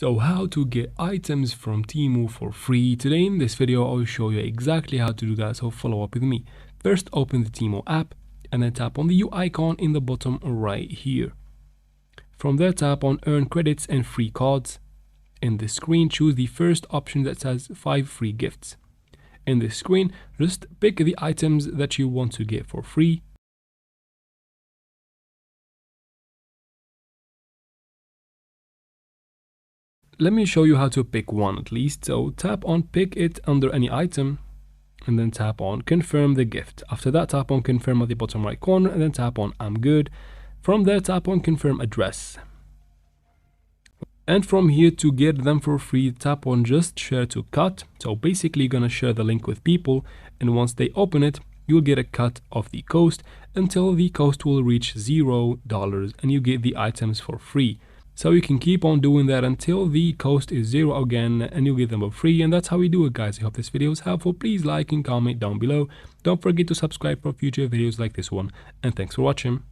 So how to get items from Temu for free. Today in this video I will show you exactly how to do that, so follow up with me. First open the Temu app and then tap on the U icon in the bottom right here. From there tap on earn credits and free cards. In this screen choose the first option that says 5 free gifts. In this screen just pick the items that you want to get for free. Let me show you how to pick one at least. So tap on pick it under any item and then tap on confirm the gift. After that tap on confirm at the bottom right corner and then tap on I'm good. From there tap on confirm address. And from here to get them for free tap on just share to cut. So basically you're gonna share the link with people, and once they open it you'll get a cut of the cost until the cost will reach $0 and you get the items for free. So you can keep on doing that until the cost is 0 again and you'll get them for free. And that's how we do it, guys. I hope this video is helpful. Please like and comment down below. Don't forget to subscribe for future videos like this one. And thanks for watching.